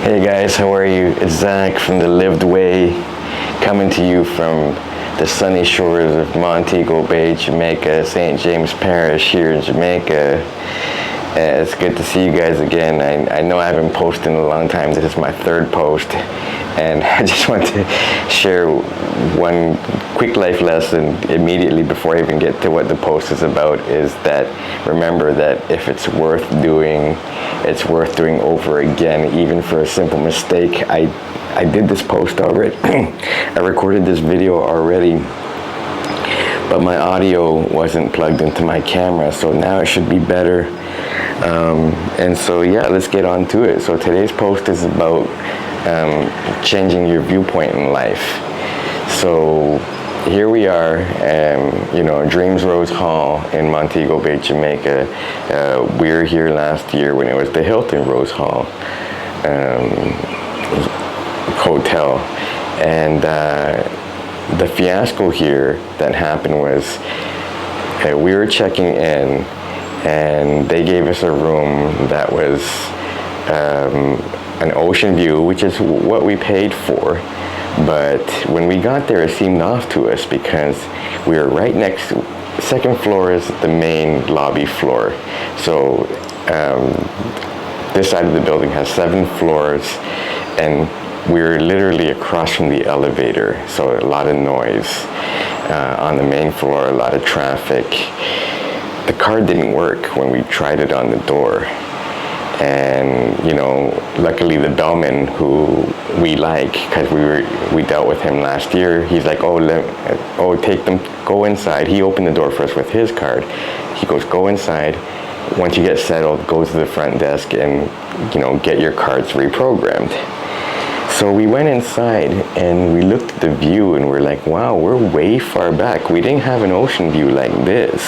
Hey guys, how are you? It's Zach from The Lived Way, coming to you from the sunny shores of Montego Bay, Jamaica, St. James Parish here in Jamaica. It's good to see you guys again. I know I haven't posted in a long time. This is my third post, and I just want to share one quick life lesson immediately before I even get to what the post is about, is that remember that if it's worth doing, it's worth doing over again, even for a simple mistake. I did this post already. I recorded this video already, but my audio wasn't plugged into my camera, so now it should be better. And so yeah, let's get on to it. So today's post is about changing your viewpoint in life. So here we are, Dreams Rose Hall in Montego Bay, Jamaica. We were here last year when it was the Hilton Rose Hall hotel, and the fiasco here that happened was we were checking in, and they gave us a room that was an ocean view, which is what we paid for. But when we got there, it seemed off to us because we were right next to, second floor is the main lobby floor. So this side of the building has 7 floors, and we were literally across from the elevator. So a lot of noise on the main floor, a lot of traffic. The card didn't work when we tried it on the door. And luckily the bellman, who we like because we dealt with him last year, he's like, take them, go inside. He opened the door for us with his card. He goes, go inside. Once you get settled, go to the front desk and get your cards reprogrammed. So we went inside and we looked at the view and we're like, wow, we're way far back. We didn't have an ocean view like this.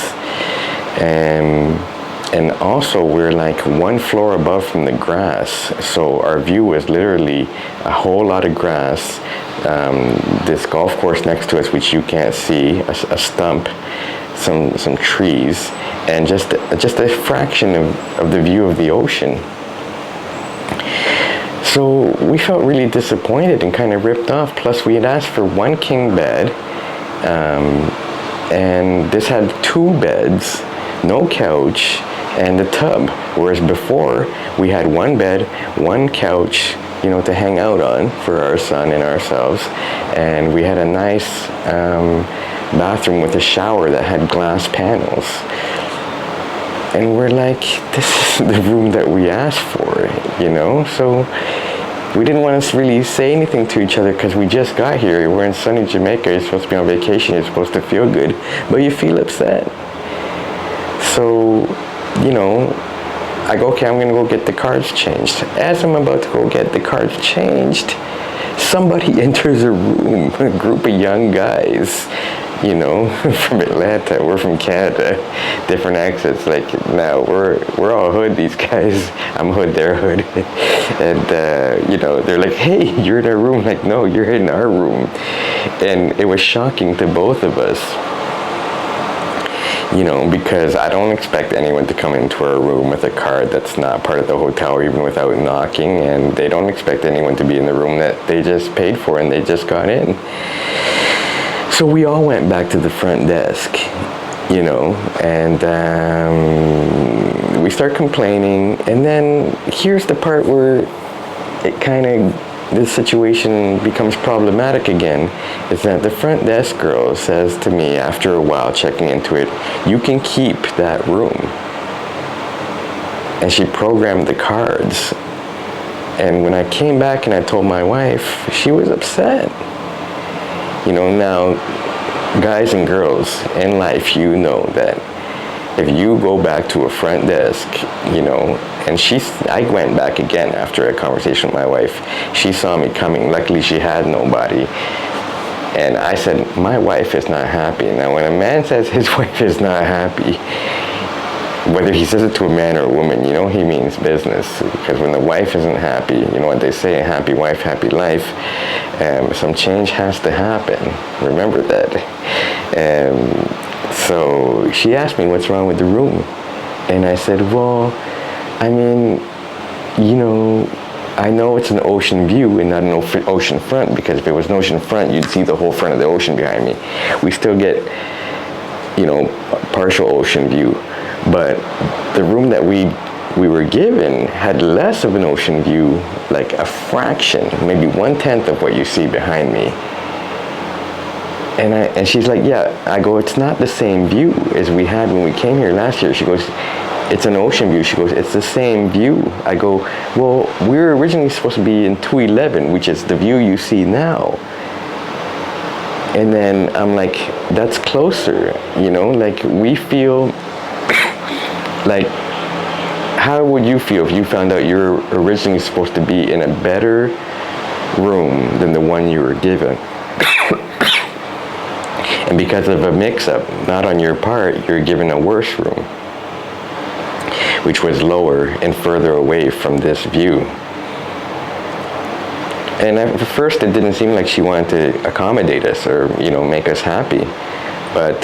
And also we're like 1 floor above from the grass. So our view was literally a whole lot of grass, this golf course next to us, which you can't see, a stump, some trees, and just a fraction of the view of the ocean. So we felt really disappointed and kind of ripped off. Plus we had asked for 1 king bed, and this had 2 beds, no couch, and a tub. Whereas before we had 1 bed, 1 couch, to hang out on for our son and ourselves, and we had a nice bathroom with a shower that had glass panels. And we're like, this is the room that we asked for, So we didn't want to really say anything to each other because we just got here. We're in sunny Jamaica. You're supposed to be on vacation. You're supposed to feel good, but you feel upset. So, I go, okay, I'm going to go get the cards changed. As I'm about to go get the cards changed, somebody enters a room, a group of young guys, from Atlanta. We're from Canada, different accents. Like, now we're all hood, these guys. I'm hood, they're hood. And, they're like, hey, you're in our room. Like, no, you're in our room. And it was shocking to both of us. Because I don't expect anyone to come into our room with a card that's not part of the hotel, even without knocking, and they don't expect anyone to be in the room that they just paid for and they just got in. So we all went back to the front desk, and we start complaining, and then here's the part where this situation becomes problematic again, is that the front desk girl says to me after a while checking into it, you can keep that room. And she programmed the cards. And when I came back and I told my wife, she was upset. Now, guys and girls in life, that if you go back to a front desk, and I went back again after a conversation with my wife. She saw me coming. Luckily, she had nobody. And I said, my wife is not happy. Now, when a man says his wife is not happy, whether he says it to a man or a woman, he means business. Because when the wife isn't happy, what they say, a happy wife, happy life, some change has to happen. Remember that. So she asked me, what's wrong with the room? And I said, well, I know it's an ocean view and not an ocean front, because if it was an ocean front, you'd see the whole front of the ocean behind me. We still get, you know, partial ocean view, but the room that we were given had less of an ocean view, like a fraction, maybe 1/10 of what you see behind me. And she's like, yeah. I go, it's not the same view as we had when we came here last year. She goes, it's an ocean view. She goes, it's the same view. I go, well, we were originally supposed to be in 211, which is the view you see now. And then I'm like, that's closer, you know, like we feel like, how would you feel if you found out you're originally supposed to be in a better room than the one you were given? And because of a mix-up, not on your part, you're given a worse room, which was lower and further away from this view. And at first it didn't seem like she wanted to accommodate us or, you know, make us happy. But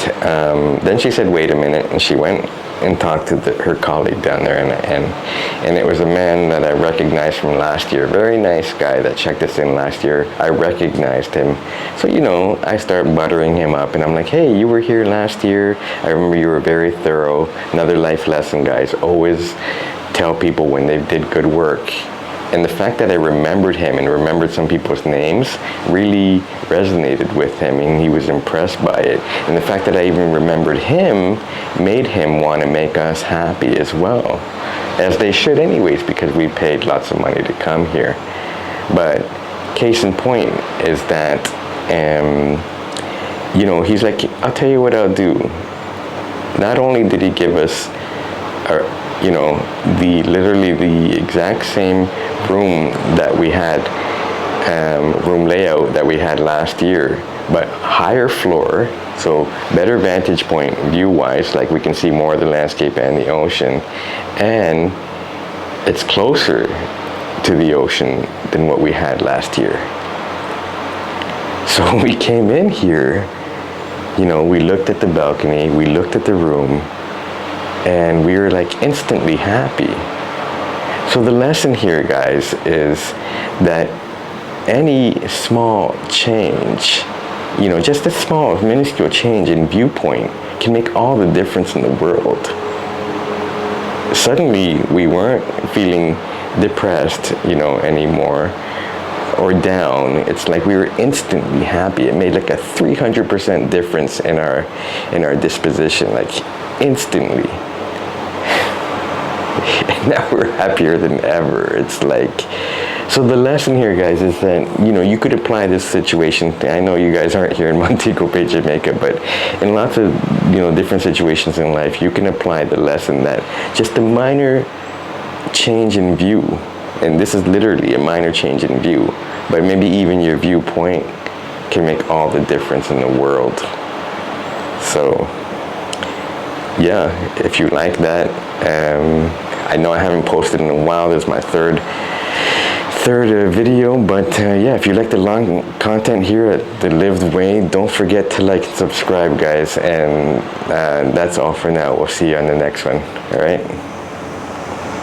then she said, wait a minute, and she went and talked to her colleague down there, and it was a man that I recognized from last year, very nice guy that checked us in last year. I recognized him. So, you know, I start buttering him up, and I'm like, hey, you were here last year. I remember you were very thorough. Another life lesson, guys, always tell people when they did good work. And the fact that I remembered him and remembered some people's names really resonated with him, and he was impressed by it. And the fact that I even remembered him made him want to make us happy as well, as they should anyways, because we paid lots of money to come here. But case in point is that, you know, he's like, I'll tell you what I'll do. Not only did he give us you know, literally the exact same room that we had, room layout that we had last year, but higher floor, so better vantage point view-wise, like we can see more of the landscape and the ocean, and it's closer to the ocean than what we had last year. So when we came in here, you know, we looked at the balcony, we looked at the room, and we were like instantly happy. So the lesson here, guys, is that any small change, you know, just a small, minuscule change in viewpoint can make all the difference in the world. Suddenly, we weren't feeling depressed, you know, anymore, or down. It's like we were instantly happy. It made like a 300% difference in our disposition, like instantly. And now we're happier than ever. It's like, so the lesson here, guys, is that, you know, you could apply this situation. I know you guys aren't here in Montego Bay, Jamaica, but in lots of, you know, different situations in life, you can apply the lesson that just a minor change in view, and this is literally a minor change in view, but maybe even your viewpoint can make all the difference in the world. So yeah, if you like that, I know I haven't posted in a while. This is my third video, but yeah, if you like the long content here at The Lived Way, don't forget to like and subscribe, guys, and that's all for now. We'll see you on the next one. All right.